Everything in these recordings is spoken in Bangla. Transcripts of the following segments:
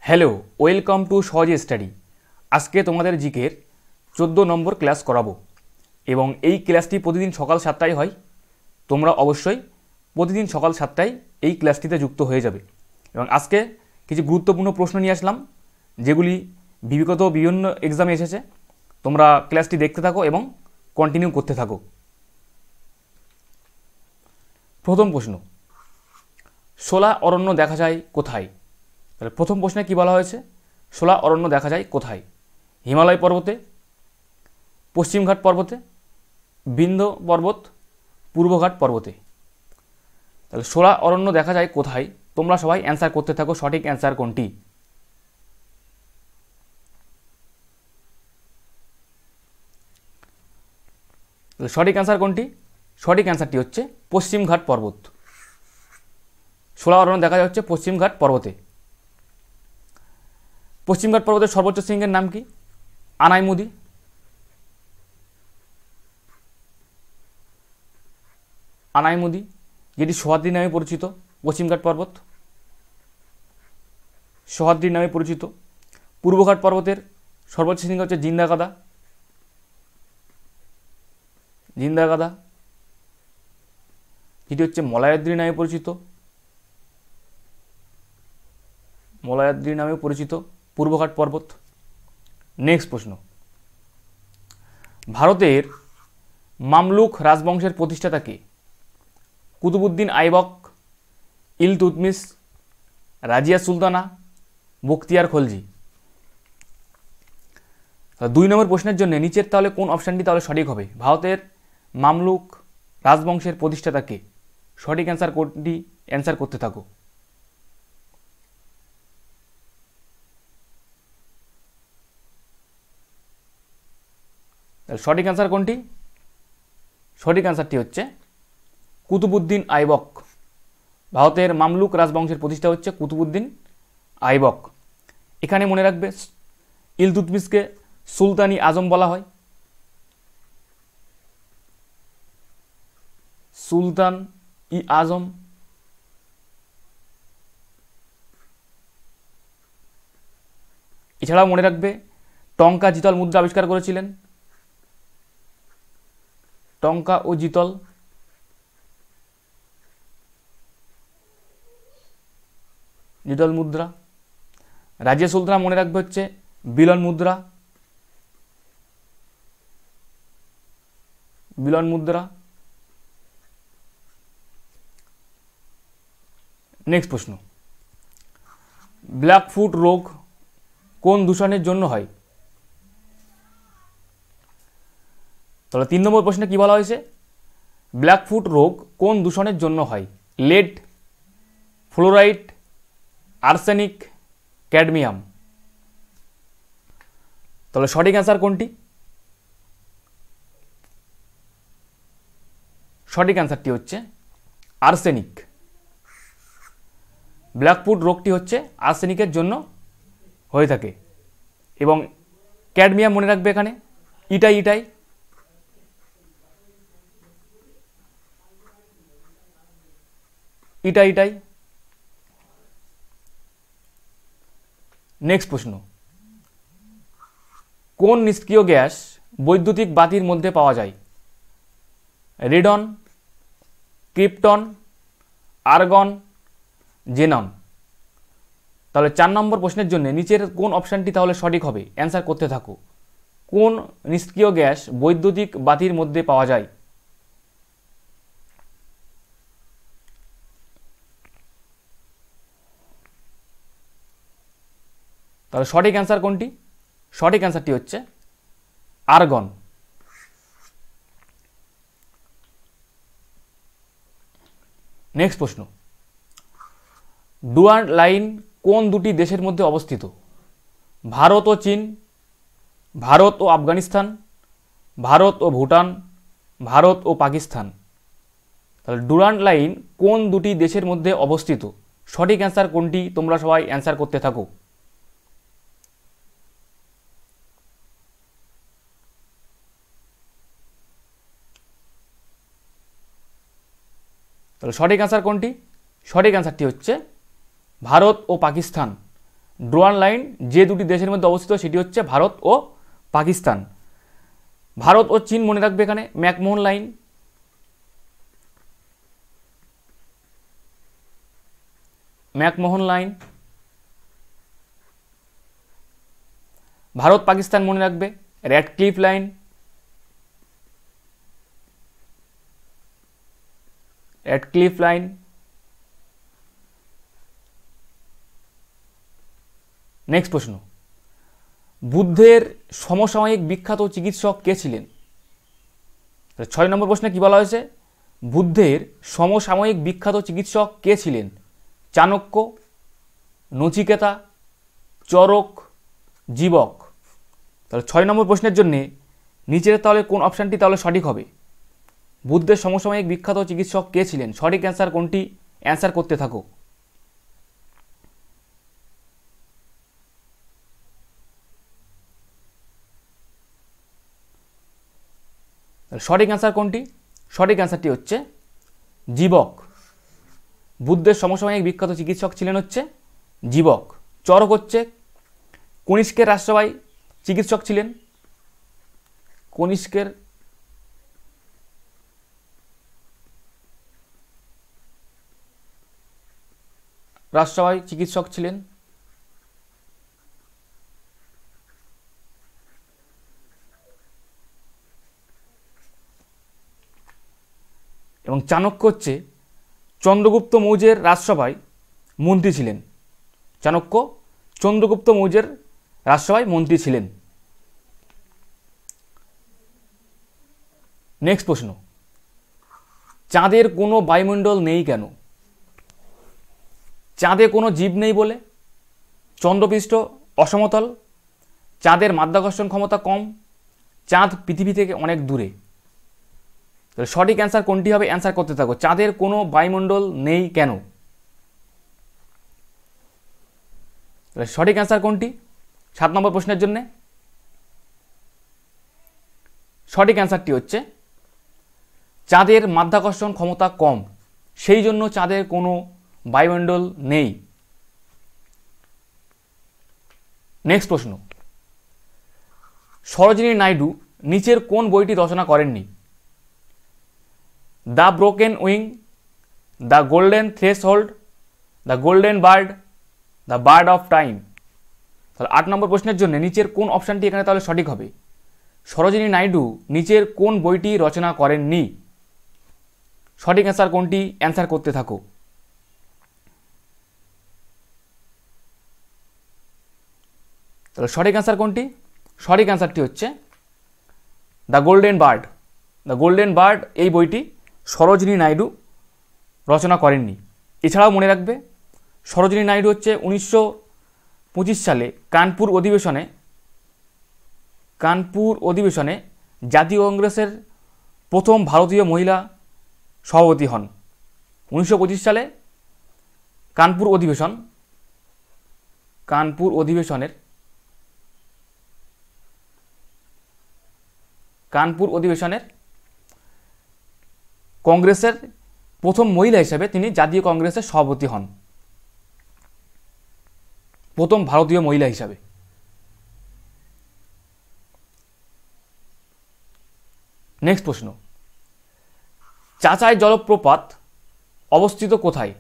হ্যালো, ওয়েলকাম টু সহজ স্টাডি। আজকে তোমাদের জিকের 14 নম্বর ক্লাস করাবো এবং এই ক্লাসটি প্রতিদিন সকাল 7টায় হয়। তোমরা অবশ্যই প্রতিদিন সকাল 7টায় এই ক্লাসটিতে যুক্ত হয়ে যাবে। এবং আজকে কিছু গুরুত্বপূর্ণ প্রশ্ন নিয়ে আসলাম যেগুলি বিগত বিভিন্ন এক্সামে এসেছে। তোমরা ক্লাসটি দেখতে থাকো এবং কন্টিনিউ করতে থাকো। প্রথম প্রশ্ন, শোলা অরণ্য দেখা যায় কোথায়? তাহলে প্রথম প্রশ্নে কী বলা হয়েছে? শোলা অরণ্য দেখা যায় কোথায়? হিমালয় পর্বতে, পশ্চিমঘাট পর্বতে, বিন্ধ্য পর্বত, পূর্বঘাট পর্বতে। তাহলে শোলা অরণ্য দেখা যায় কোথায়? তোমরা সবাই অ্যান্সার করতে থাকো, সঠিক অ্যান্সার কোনটি? সঠিক অ্যান্সার কোনটি? সঠিক অ্যান্সারটি হচ্ছে পশ্চিমঘাট পর্বত। শোলা অরণ্য দেখা যাচ্ছে পশ্চিমঘাট পর্বতে। পশ্চিমঘাট পর্বতের সর্বোচ্চ শৃঙ্গের নাম কি? আনাইমুদি। আনাইমুদি, যেটি সহ্যাদ্রি নামে পরিচিত। পশ্চিমঘাট পর্বত সহ্যাদ্রি নামে পরিচিত। পূর্বঘাট পর্বতের সর্বোচ্চ শৃঙ্গ হচ্ছে জিন্দাগাদা। জিন্দাগাদা, যেটি হচ্ছে মলায়াদ্রি নামে পরিচিত। মলায়াদ্রি নামে পরিচিত পূর্বঘাট পর্বত। নেক্সট প্রশ্ন, ভারতের মামলুক রাজবংশের প্রতিষ্ঠাতা কে? কুতুবউদ্দিন আইবক, ইলতুৎমিশ, রাজিয়া সুলতানা, বখতিয়ার খলজি। 2 নম্বর প্রশ্নের জন্য নিচের তাহলে কোন অপশানটি তাহলে সঠিক হবে? ভারতের মামলুক রাজবংশের প্রতিষ্ঠাতা কে? সঠিক অ্যান্সার কোনটি? অ্যান্সার করতে থাকো। সঠিক অ্যান্সার কোনটি? সঠিক অ্যান্সারটি হচ্ছে কুতুবউদ্দিন আইবক। ভারতের মামলুক রাজবংশের প্রতিষ্ঠা হচ্ছে কুতুবউদ্দিন আইবক। এখানে মনে রাখবে ইলতুৎমিশকে সুলতানি আজম বলা হয়। সুলতান ই আজম। এছাড়াও মনে রাখবে টঙ্কা জিতল মুদ্রা আবিষ্কার করেছিলেন। টঙ্কা ও জিতল। জিতল মুদ্রা। রাজিয়া সুলতানা মনে রাখবে হচ্ছে বিলন মুদ্রা। বিলন মুদ্রা। নেক্সট প্রশ্ন, ব্ল্যাকফুট রোগ কোন দূষণের জন্য হয়? তাহলে 3 নম্বর প্রশ্নে কি বলা হয়েছে? ব্ল্যাকফুট রোগ কোন দূষণের জন্য হয়? Lead, fluoride, arsenic, cadmium. তাহলে সঠিক অ্যান্সার কোনটি? সঠিক অ্যান্সারটি হচ্ছে আর্সেনিক। ব্ল্যাকফুট রোগটি হচ্ছে আর্সেনিকের জন্য হয়ে থাকে। এবং ক্যাডমিয়াম মনে রাখবে এখানে ইটাই। ইটাই। নেক্সট প্রশ্ন, কোন নিষ্ক্রিয় গ্যাস বৈদ্যুতিক বাতির মধ্যে পাওয়া যায়? Radon, krypton, argon, xenon. তাহলে 4 নম্বর প্রশ্নের জন্য নিচের কোন অপশানটি তাহলে সঠিক হবে? অ্যান্সার করতে থাকো। কোন নিষ্ক্রিয় গ্যাস বৈদ্যুতিক বাতির মধ্যে পাওয়া যায়? তাহলে সঠিক অ্যান্সার কোনটি? সঠিক অ্যান্সারটি হচ্ছে আর্গন। নেক্সট প্রশ্ন, ডুয়ার্ট লাইন কোন দুটি দেশের মধ্যে অবস্থিত? ভারত ও চীন, ভারত ও আফগানিস্তান, ভারত ও ভুটান, ভারত ও পাকিস্তান। তাহলে ডুরান্ট লাইন কোন দুটি দেশের মধ্যে অবস্থিত? সঠিক অ্যান্সার কোনটি? তোমরা সবাই অ্যান্সার করতে থাকো। তাহলে সঠিক অ্যান্সার কোনটি? সঠিক অ্যান্সারটি হচ্ছে ভারত ও পাকিস্তান। ড্রোয়ান লাইন যে দুটি দেশের মধ্যে অবস্থিত সেটি হচ্ছে ভারত ও পাকিস্তান। ভারত ও চীন মনে রাখবে এখানে McMahon line. McMahon line. Bharat Pakistan মনে রাখবে Radcliffe line. Radcliffe line. Next প্রশ্ন, বুদ্ধের সমসাময়িক বিখ্যাত চিকিৎসক কে ছিলেন? 6 নম্বর প্রশ্নে কি বলা হয়েছে? বুদ্ধের সমসাময়িক বিখ্যাত চিকিৎসক কে ছিলেন? চাণক্য, নচিকেতা, চরক, জীবক। তাহলে 6 নম্বর প্রশ্নের জন্য নিচের তাহলে কোন অপশানটি তাহলে সঠিক হবে? বুদ্ধের সমসাময়িক বিখ্যাত চিকিৎসক কে ছিলেন? সঠিক অ্যান্সার কোনটি? অ্যান্সার করতে থাকো। সঠিক অ্যান্সার কোনটি? সঠিক অ্যান্সারটি হচ্ছে জীবক। বুদ্ধের সমসাময়িক বিখ্যাত চিকিৎসক ছিলেন হচ্ছে জীবক। চরক হচ্ছে কনিষ্কের রাজসভায় চিকিৎসক ছিলেন। কনিষ্কের রাজসভায় চিকিৎসক ছিলেন। এবং চাণক্য হচ্ছে চন্দ্রগুপ্ত মৌর্যের রাজসভায় মন্ত্রী ছিলেন। চাণক্য চন্দ্রগুপ্ত মৌর্যের রাজসভায় মন্ত্রী ছিলেন। নেক্সট প্রশ্ন, চাঁদের কোনো বায়ুমণ্ডল নেই কেন? চাঁদে কোনো জীব নেই বলে, চন্দ্রপৃষ্ঠ অসমতল, চাঁদের মাধ্যাকর্ষণ ক্ষমতা কম, চাঁদ পৃথিবী থেকে অনেক দূরে। তাহলে সঠিক অ্যান্সার কোনটি হবে? অ্যান্সার করতে থাকো। চাঁদের কোনো বায়ুমণ্ডল নেই কেন? তাহলে সঠিক অ্যান্সার কোনটি 7 নম্বর প্রশ্নের জন্য? সঠিক অ্যান্সারটি হচ্ছে চাঁদের মাধ্যাকর্ষণ ক্ষমতা কম, সেই জন্য চাঁদের কোনো বায়ুমণ্ডল নেই। নেক্সট প্রশ্ন, সরোজিনী নাইডু নিচের কোন বইটি রচনা করেননি? The broken wing, the golden threshold, the golden bird, the bird of time. তাহলে 8 নম্বর প্রশ্নের জন্য নিচের কোন অপশানটি এখানে তাহলে সঠিক হবে? সরোজিনী নাইডু নিচের কোন বইটি রচনা করেননি? সঠিক অ্যান্সার কোনটি? অ্যান্সার করতে থাকো। তাহলে সঠিক অ্যান্সার কোনটি? সঠিক অ্যান্সারটি হচ্ছে the golden bird. The golden bird এই বইটি সরোজিনী নাইডু রচনা করেননি। এছাড়াও মনে রাখবে সরোজিনী নাইডু হচ্ছে 1925 সালে কানপুর অধিবেশনে জাতীয় কংগ্রেসের প্রথম ভারতীয় মহিলা সভাপতি হন। 1925 সালে কানপুর অধিবেশনের কংগ্রেসের প্রথম মহিলা হিসেবে তিনি জাতীয় কংগ্রেসের সভাপতি হন, প্রথম ভারতীয় মহিলা হিসাবে। নেক্সট প্রশ্ন, চাচাই জলপ্রপাত অবস্থিত কোথায়?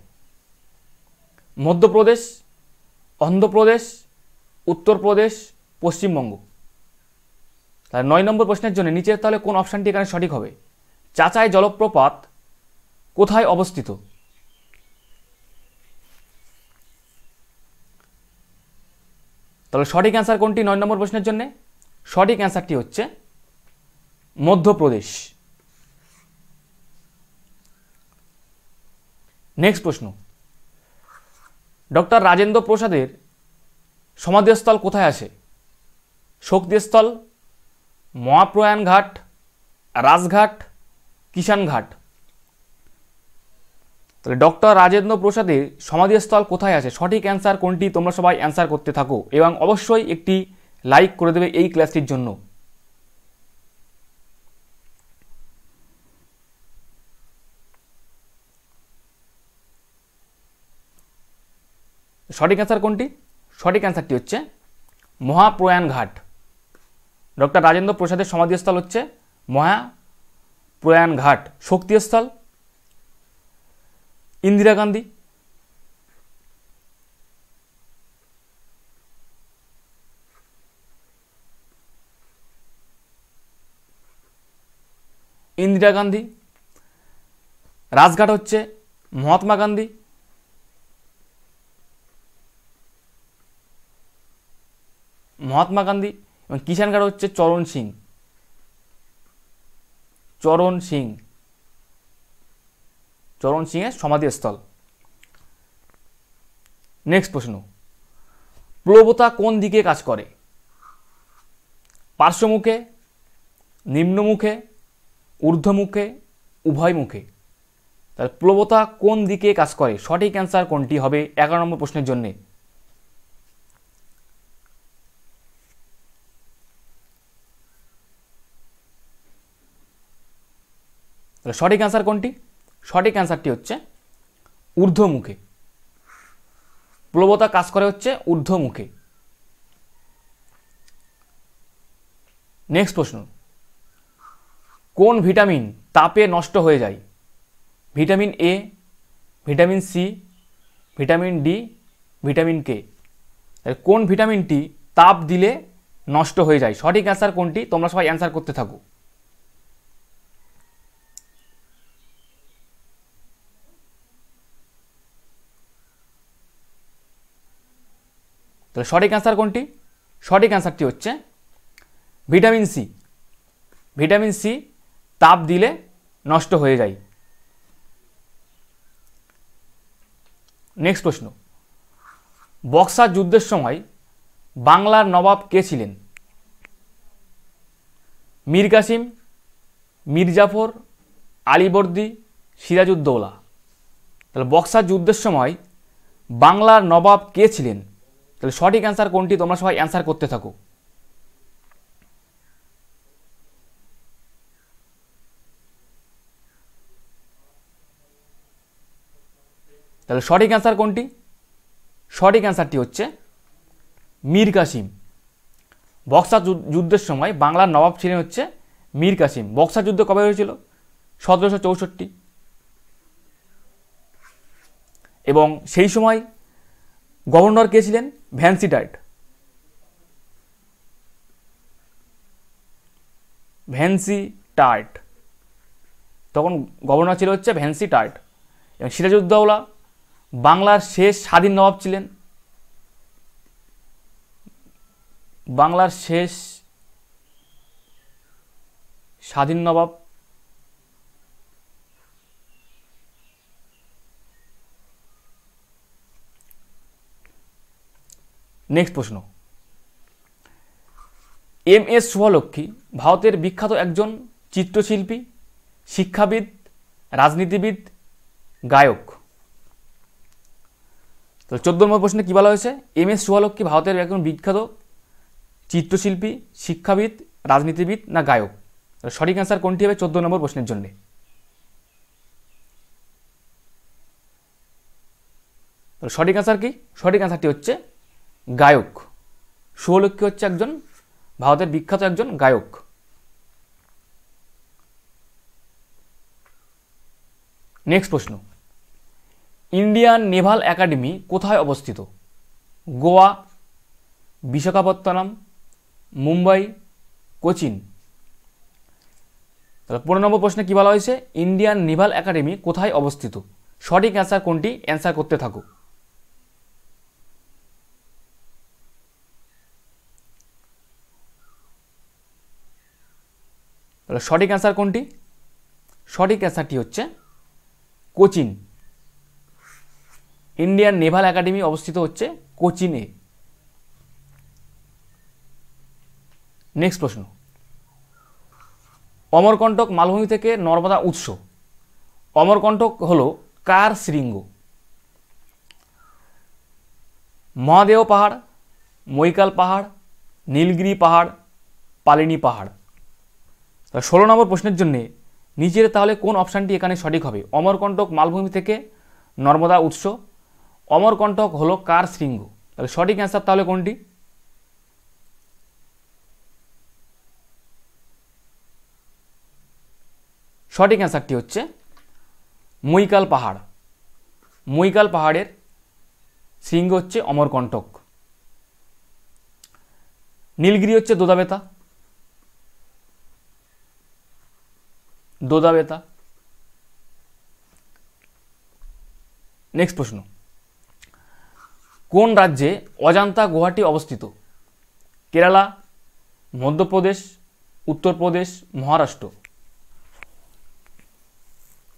মধ্যপ্রদেশ, অন্ধ্রপ্রদেশ, উত্তরপ্রদেশ, পশ্চিমবঙ্গ। তাহলে 9 নম্বর প্রশ্নের জন্য নিচের তাহলে কোন অপশানটি এখানে সঠিক হবে? চাচাই জলপ্রপাত কোথায় অবস্থিত? তাহলে সঠিক অ্যান্সার কোনটি 9 নম্বর প্রশ্নের জন্য? সঠিক অ্যান্সারটি হচ্ছে মধ্যপ্রদেশ। নেক্সট প্রশ্ন, ডক্টর রাজেন্দ্র প্রসাদের সমাধিস্থল কোথায় আছে? শক্তিস্থল, মহাপ্রয়াণ ঘাট, রাজঘাট, কিষান ঘাট। তাহলে ডক্টর রাজেন্দ্র প্রসাদের সমাধিস্থল কোথায় আছে? সঠিক অ্যান্সার কোনটি? তোমরা সবাই অ্যান্সার করতে থাকো এবং অবশ্যই একটি লাইক করে দেবে এই ক্লাসটির জন্য। সঠিক অ্যান্সার কোনটি? সঠিক অ্যান্সারটি হচ্ছে মহাপ্রয়াণ ঘাট। ডক্টর রাজেন্দ্র প্রসাদের সমাধিস্থল হচ্ছে মহাপ্রয়াণ ঘাট। শক্তিস্থল ইন্দিরা গান্ধী। ইন্দিরা গান্ধী। রাজঘাট হচ্ছে মহাত্মা গান্ধী। মহাত্মা গান্ধী। এবং কিষানঘাট হচ্ছে চরণ সিং। চরণ সিং, চরণ সিংয়ের সমাধিস্থল। নেক্সট প্রশ্ন, প্লবতা কোন দিকে কাজ করে? পার্শ্বমুখে, নিম্নমুখে, ঊর্ধ্বমুখে, উভয় মুখে। তাহলে প্লবতা কোন দিকে কাজ করে? সঠিক অ্যান্সার কোনটি হবে 11 নম্বর প্রশ্নের জন্য? তাহলে সঠিক অ্যান্সার কোনটি? সঠিক অ্যান্সারটি হচ্ছে ঊর্ধ্বমুখে। প্লবতা কাজ করে হচ্ছে ঊর্ধ্বমুখে। নেক্সট প্রশ্ন, কোন ভিটামিন তাপে নষ্ট হয়ে যায়? Vitamin A, vitamin C, vitamin D, vitamin K. কোন ভিটামিনটি তাপ দিলে নষ্ট হয়ে যায়? সঠিক অ্যান্সার কোনটি? তোমরা সবাই অ্যান্সার করতে থাকো। তাহলে সঠিক অ্যান্সার কোনটি? সঠিক অ্যান্সারটি হচ্ছে ভিটামিন সি। ভিটামিন সি তাপ দিলে নষ্ট হয়ে যায়। নেক্সট প্রশ্ন, বক্সার যুদ্ধের সময় বাংলার নবাব কে ছিলেন? মীর কাসিম, মীর জাফর, আলীবর্দী, সিরাজউদ্দৌলা। তাহলে বক্সার যুদ্ধের সময় বাংলার নবাব কে ছিলেন? তাহলে সঠিক অ্যান্সার কোনটি? তোমরা সবাই অ্যান্সার করতে থাকো। তাহলে সঠিক অ্যান্সার কোনটি? সঠিক অ্যান্সারটি হচ্ছে মীর কাসিম। বক্সার যুদ্ধের সময় বাংলার নবাব ছিলেন হচ্ছে মীর কাসিম। বক্সার যুদ্ধ কবে হয়েছিল? 1764। এবং সেই সময় গভর্নর কে ছিলেন? ভ্যানসিটার্ট। ভ্যানসিটার্ট, তখন গভর্নর ছিল হচ্ছে ভ্যানসিটার্ট। এবং সিরাজউদ্দৌলা বাংলার শেষ স্বাধীন নবাব ছিলেন। বাংলার শেষ স্বাধীন নবাব নেক্সট প্রশ্ন, এম এস শুভালক্ষ্মী ভারতের বিখ্যাত একজন চিত্রশিল্পী, শিক্ষাবিদ, রাজনীতিবিদ, গায়ক। তো 14 নম্বর প্রশ্নে কি বলা হয়েছে? এম এস শুভালক্ষ্মী ভারতের একজন বিখ্যাত চিত্রশিল্পী, শিক্ষাবিদ, রাজনীতিবিদ না গায়ক? সঠিক অ্যান্সার কোনটি হবে 14 নম্বর প্রশ্নের জন্য? সঠিক অ্যান্সার কি? সঠিক অ্যান্সারটি হচ্ছে গায়ক। শুভালক্ষ্মী হচ্ছে একজন ভারতের বিখ্যাত একজন গায়ক। নেক্সট প্রশ্ন, ইন্ডিয়ান নেভাল একাডেমি কোথায় অবস্থিত? গোয়া, বিশাখাপত্তনম, মুম্বাই, কোচিন। তাহলে 15 নম্বর প্রশ্নে কি বলা হয়েছে? ইন্ডিয়ান নেভাল একাডেমি কোথায় অবস্থিত? সঠিক অ্যান্সার কোনটি? অ্যান্সার করতে থাকো। তাহলে সঠিক অ্যান্সার কোনটি? সঠিক অ্যান্সারটি হচ্ছে কোচিন। ইন্ডিয়ান নেভাল একাডেমি অবস্থিত হচ্ছে কোচিনে। নেক্সট প্রশ্ন, অমরকণ্টক মালভূমি থেকে নর্মদা উৎস। অমরকণ্টক হল কার শৃঙ্গ? মহাদেও পাহাড়, মৈকাল পাহাড়, নীলগিরি পাহাড়, পালিনী পাহাড়। 16 নম্বর প্রশ্নের জন্য নিচের তাহলে কোন অপশানটি এখানে সঠিক হবে? অমরকণ্টক মালভূমি থেকে নর্মদা উৎস। অমরকণ্টক হলো কার শৃঙ্গ? তাহলে সঠিক অ্যান্সার তাহলে কোনটি? সঠিক অ্যান্সারটি হচ্ছে মৈকাল পাহাড়। মৈকাল পাহাড়ের শৃঙ্গ হচ্ছে অমরকণ্টক। নীলগিরি হচ্ছে দোদাবেতা। দোদাবেতা। নেক্সট প্রশ্ন, কোন রাজ্যে অজন্তা গুহাটি অবস্থিত? কেরালা, মধ্যপ্রদেশ, উত্তরপ্রদেশ, মহারাষ্ট্র।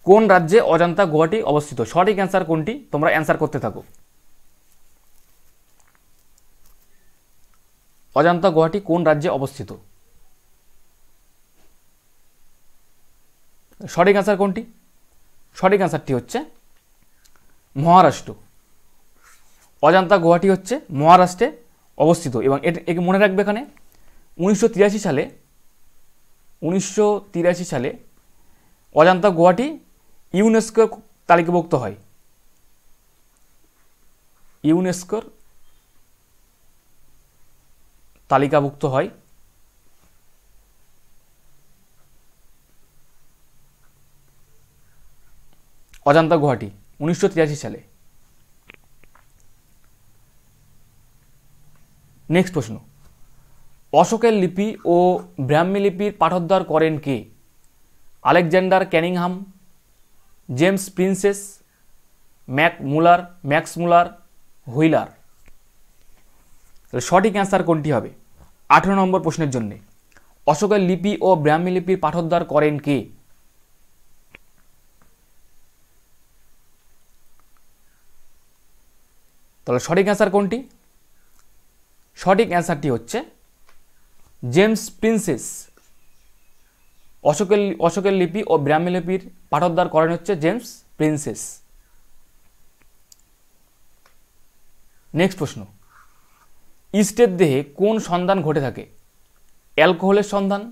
কোন রাজ্যে অজন্তা গুহাটি অবস্থিত? সঠিক অ্যান্সার কোনটি? তোমরা অ্যান্সার করতে থাকো। অজন্তা গুহাটি কোন রাজ্যে অবস্থিত? সঠিক অ্যান্সার কোনটি? সঠিক অ্যান্সারটি হচ্ছে মহারাষ্ট্র। অজন্তা গুহাটি হচ্ছে মহারাষ্ট্রে অবস্থিত এবং একে মনে রাখবে, এখানে 1983 সালে অজন্তা গুহাটি ইউনেস্কোর তালিকাভুক্ত হয়। ইউনেস্কোর তালিকাভুক্ত হয়। অজন্তা গুহাটি 1983 সালে। নেক্সট প্রশ্ন, অশোকের লিপি ও ব্রাহ্মী লিপির পাঠোদ্ধার করেন কে? Alexander Cunningham, James Prinsep, Max Muller, Wheeler. সঠিক অ্যান্সার কোনটি হবে 18 নম্বর প্রশ্নের জন্য? অশোকের লিপি ও ব্রাহ্মী লিপির পাঠোদ্ধার করেন কে? তাহলে সঠিক অ্যান্সার কোনটি? সঠিক অ্যান্সারটি হচ্ছে জেমস প্রিন্সেস। অশোকের লিপি ও ব্রাহ্মী লিপির পাঠোদ্ধার করেন হচ্ছে জেমস প্রিন্সেস। নেক্সট প্রশ্ন, ইস্টের দেহে কোন সন্ধান ঘটে থাকে? অ্যালকোহলের সন্ধান,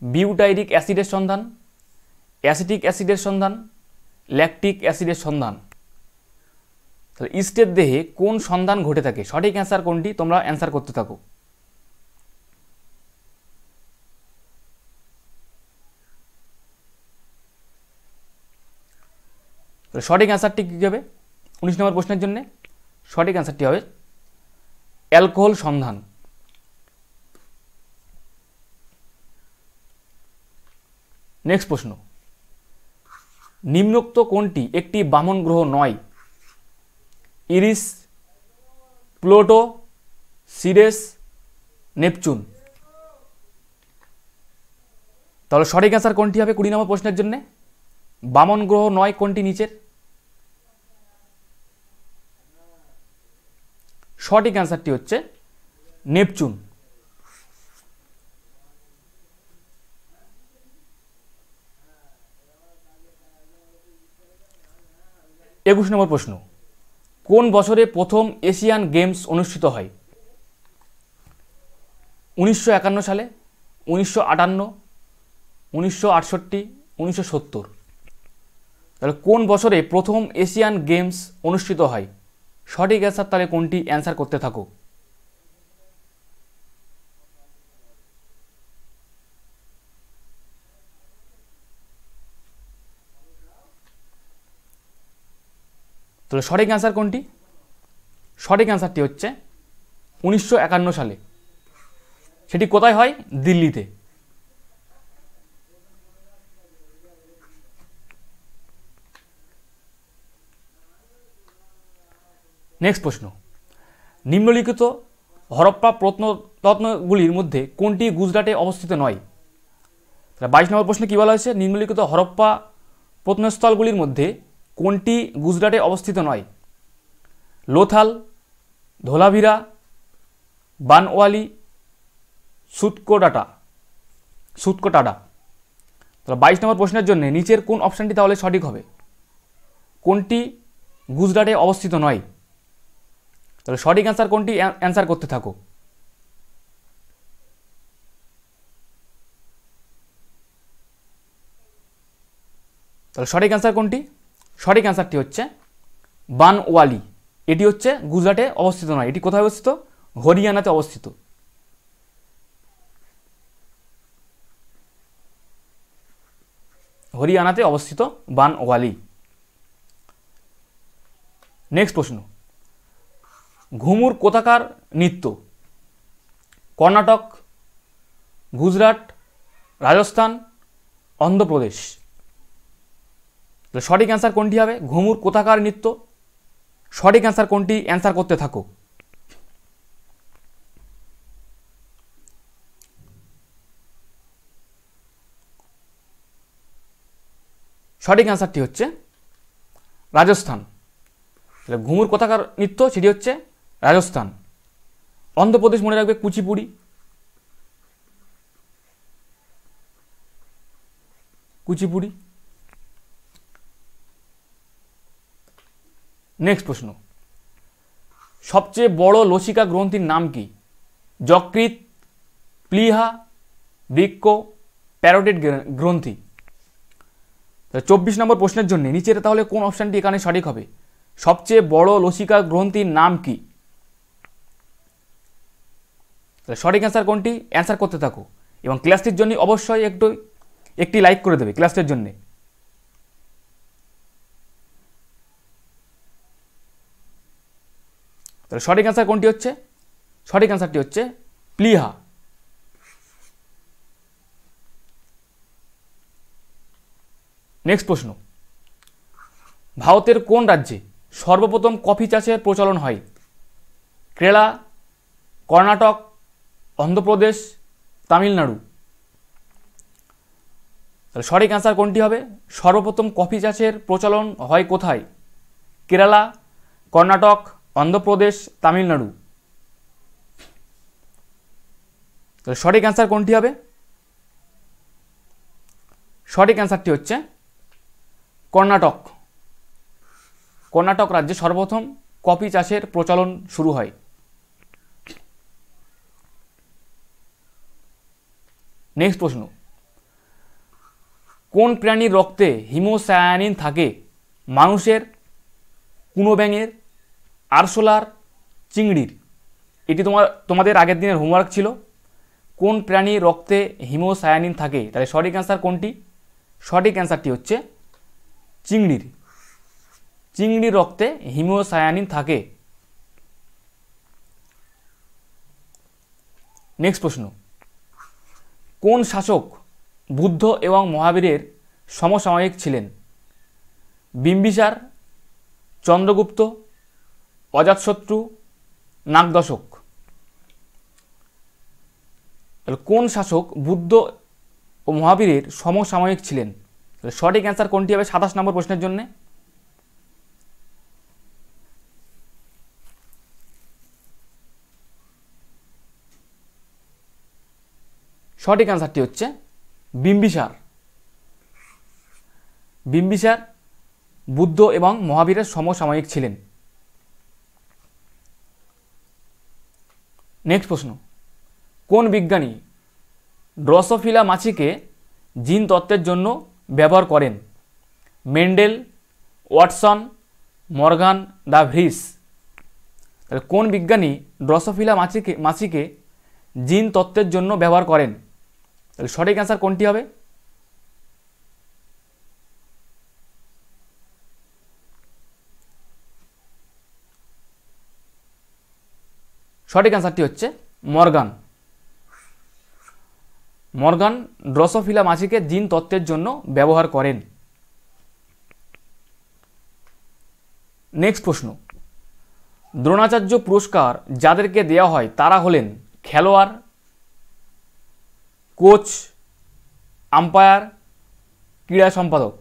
বিউটাইরিক অ্যাসিডের সন্ধান, অ্যাসিটিক অ্যাসিডের সন্ধান, ল্যাকটিক অ্যাসিডের সন্ধান। তাহলে ইস্টের দেহে কোন সন্ধান ঘটে থাকে? সঠিক অ্যান্সার কোনটি? তোমরা অ্যান্সার করতে থাকো। সঠিক অ্যান্সারটি কী হবে 19 নম্বর প্রশ্নের জন্য? সঠিক অ্যান্সারটি হবে অ্যালকোহল সন্ধান। নেক্সট প্রশ্ন, নিম্নোক্ত কোনটি একটি বামন গ্রহ নয়? Eris, Pluto, Ceres, Neptune. তাহলে সঠিক অ্যান্সার কোনটি হবে 20 নম্বর প্রশ্নের জন্য? বামন গ্রহ নয় কোনটি নিচের? সঠিক অ্যান্সারটি হচ্ছে নেপচুন। একুশ নম্বর প্রশ্ন, কোন বছরে প্রথম এশিয়ান গেমস অনুষ্ঠিত হয়? 1951 সালে, 1958, 1968, 1970। তাহলে কোন বছরে প্রথম এশিয়ান গেমস অনুষ্ঠিত হয়? সঠিক অ্যান্সার তাহলে কোনটি? অ্যান্সার করতে থাকো। তাহলে সঠিক অ্যান্সার কোনটি? সঠিক অ্যান্সারটি হচ্ছে 1951 সালে। সেটি কোথায় হয়? দিল্লিতে। নেক্সট প্রশ্ন, নিম্নলিখিত হরপ্পা প্রত্নতত্ত্বগুলির মধ্যে কোনটি গুজরাটে অবস্থিত নয়? 22 নম্বর প্রশ্নে কী বলা হয়েছে? নিম্নলিখিত হরপ্পা প্রত্নস্থলগুলির মধ্যে কোনটি গুজরাটে অবস্থিত নয়? লোথাল, ধোলাভিরা, বানওয়ালি, সুতকোটাটা। তাহলে 22 নম্বর প্রশ্নের জন্য নিচের কোন অপশানটি তাহলে সঠিক হবে? কোনটি গুজরাটে অবস্থিত নয়? তাহলে সঠিক অ্যান্সার কোনটি? অ্যান্সার করতে থাকো। তাহলে সঠিক অ্যান্সার কোনটি? সঠিক অ্যান্সারটি হচ্ছে বানওয়ালি। এটি হচ্ছে গুজরাটে অবস্থিত নয়, এটি কোথায় অবস্থিত? হরিয়ানাতে অবস্থিত। হরিয়ানাতে অবস্থিত বানওয়ালি। নেক্সট প্রশ্ন, ঘুমুর কোথাকার নৃত্য? কর্ণাটক, গুজরাট, রাজস্থান, অন্ধ্রপ্রদেশ। সঠিক অ্যান্সার কোনটি হবে? ঘুমুর কোথাকার নৃত্য। সঠিক অ্যান্সার কোনটি? অ্যান্সার করতে থাকো। সঠিক অ্যান্সারটি হচ্ছে রাজস্থান। ঘুমুর কোথাকার নৃত্য সেটি হচ্ছে রাজস্থান। অন্ধ্রপ্রদেশ মনে রাখবে কুচিপুড়ি। কুচিপুড়ি। নেক্সট প্রশ্ন, সবচেয়ে বড় লসিকা গ্রন্থির নাম কি? যকৃৎ, প্লীহা, বৃক্ক, প্যারোটিড গ্রন্থি। 24 নম্বর প্রশ্নের জন্য নিচের তাহলে কোন অপশানটি এখানে সঠিক হবে? সবচেয়ে বড় লসিকা গ্রন্থির নাম কি? সঠিক অ্যান্সার কোনটি? অ্যান্সার করতে থাকো এবং ক্লাসটির জন্য অবশ্যই একটি লাইক করে দেবে ক্লাসটির জন্য। তাহলে সঠিক অ্যান্সার কোনটি হচ্ছে? সঠিক অ্যান্সারটি হচ্ছে প্লীহা। নেক্সট প্রশ্ন, ভারতের কোন রাজ্যে সর্বপ্রথম কফি চাষের প্রচলন হয়? কেরালা, কর্ণাটক, অন্ধ্রপ্রদেশ, তামিলনাড়ু। তাহলে সঠিক অ্যান্সার কোনটি হবে? সর্বপ্রথম কফি চাষের প্রচলন হয় কোথায়? কেরালা, কর্ণাটক, অন্ধ্রপ্রদেশ, তামিলনাড়ু। তাহলে সঠিক অ্যান্সার কোনটি হবে? সঠিক অ্যান্সারটি হচ্ছে কর্ণাটক। কর্ণাটক রাজ্যে সর্বপ্রথম কফি চাষের প্রচলন শুরু হয়। নেক্সট প্রশ্ন, কোন প্রাণীর রক্তে হিমোসায়ানিন থাকে? মানুষের, কুনো ব্যাঙের, আরশোলার, চিংড়ির। এটি তোমাদের আগের দিনের হোমওয়ার্ক ছিল। কোন প্রাণীর রক্তে হিমোসায়ানিন থাকে? তাহলে সঠিক অ্যান্সার কোনটি? সঠিক অ্যান্সারটি হচ্ছে চিংড়ির। চিংড়ির রক্তে হিমোসায়ানিন থাকে। নেক্সট প্রশ্ন, কোন শাসক বুদ্ধ এবং মহাবীরের সমসাময়িক ছিলেন? বিম্বিসার, চন্দ্রগুপ্ত, অজাতশত্রু, নাগদশক। তাহলে কোন শাসক বুদ্ধ ও মহাবীরের সমসাময়িক ছিলেন? তাহলে সঠিক অ্যান্সার কোনটি হবে 27 নম্বর প্রশ্নের জন্য? সঠিক অ্যান্সারটি হচ্ছে বিম্বিসার। বিম্বিসার বুদ্ধ এবং মহাবীরের সমসাময়িক ছিলেন। নেক্সট প্রশ্ন, কোন বিজ্ঞানী ড্রসোফিলা মাছিকে জিন তত্ত্বের জন্য ব্যবহার করেন? Mendel, Watson, Morgan, the Vries. তাহলে কোন বিজ্ঞানী ড্রসোফিলা মাছিকে জিন তত্ত্বের জন্য ব্যবহার করেন? তাহলে সঠিক অ্যান্সার কোনটি হবে? সঠিক অ্যান্সারটি হচ্ছে মর্গান। মর্গান ড্রসোফিলা মাছিকে জিন তত্ত্বের জন্য ব্যবহার করেন। নেক্সট প্রশ্ন, দ্রোণাচার্য পুরস্কার যাদেরকে দেওয়া হয় তারা হলেন খেলোয়াড়, কোচ, আম্পায়ার, ক্রীড়া সম্পাদক।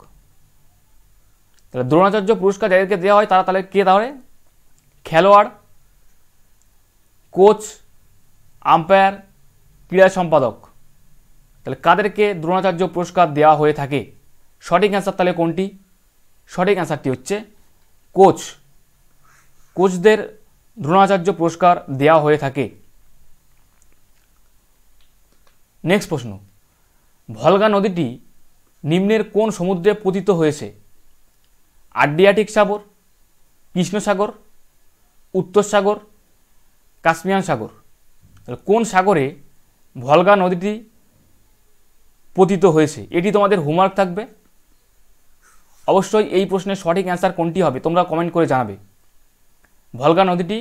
তাহলে দ্রোণাচার্য পুরস্কার যাদেরকে দেওয়া হয় তারা তাহলে কে? তাহলে খেলোয়াড়, কোচ, আম্পায়ার, ক্রীড়া সম্পাদক। তাহলে কাদেরকে দ্রোণাচার্য পুরস্কার দেওয়া হয়ে থাকে? সঠিক অ্যান্সার তাহলে কোনটি? সঠিক অ্যান্সারটি হচ্ছে কোচ। কোচদের দ্রোণাচার্য পুরস্কার দেওয়া হয়ে থাকে। নেক্সট প্রশ্ন, ভলগা নদীটি নিম্নের কোন সমুদ্রে পতিত হয়েছে? আড্রিয়াটিক সাগর, কৃষ্ণ সাগর, উত্তর সাগর, কাস্পিয়ান সাগর। তাহলে কোন সাগরে ভলগা নদীটি পতিত হয়েছে, এটি তোমাদের হোমওয়ার্ক থাকবে। অবশ্যই এই প্রশ্নের সঠিক অ্যান্সার কোনটি হবে তোমরা কমেন্ট করে জানাবে। ভলগা নদীটি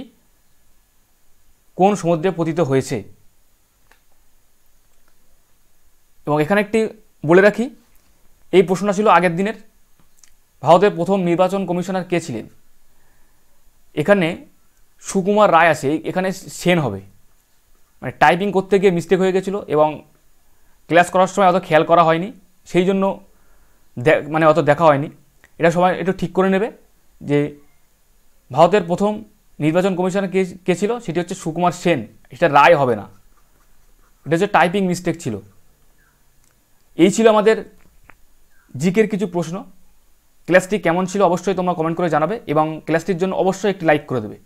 কোন সমুদ্রে পতিত হয়েছে। এবং এখানে একটি বলে রাখি, এই প্রশ্নটা ছিল আগের দিনের। ভারতের প্রথম নির্বাচন কমিশনার কে ছিলেন? এখানে সুকুমার রায় আছে, এখানে সেন হবে। মানে টাইপিং করতে গিয়ে মিস্টেক হয়ে গেছিলো এবং ক্লাস করার সময় অত খেয়াল করা হয়নি, সেই জন্য মানে অত দেখা হয়নি। এটা সবাই একটু ঠিক করে নেবে যে ভারতের প্রথম নির্বাচন কমিশনার কে ছিল, সেটি হচ্ছে সুকুমার সেন। এটা রায় হবে না, এটা হচ্ছে টাইপিং মিস্টেক ছিল। এই ছিল আমাদের জিকের কিছু প্রশ্ন। ক্লাসটি কেমন ছিল অবশ্যই তোমরা কমেন্ট করে জানাবে এবং ক্লাসটির জন্য অবশ্যই একটি লাইক করে দেবে।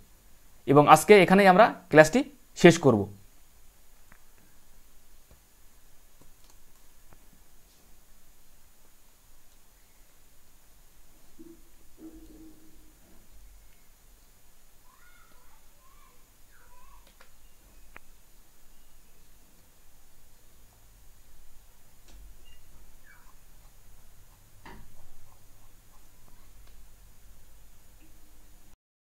এবং আজকে এখানেই আমরা ক্লাসটি শেষ করব।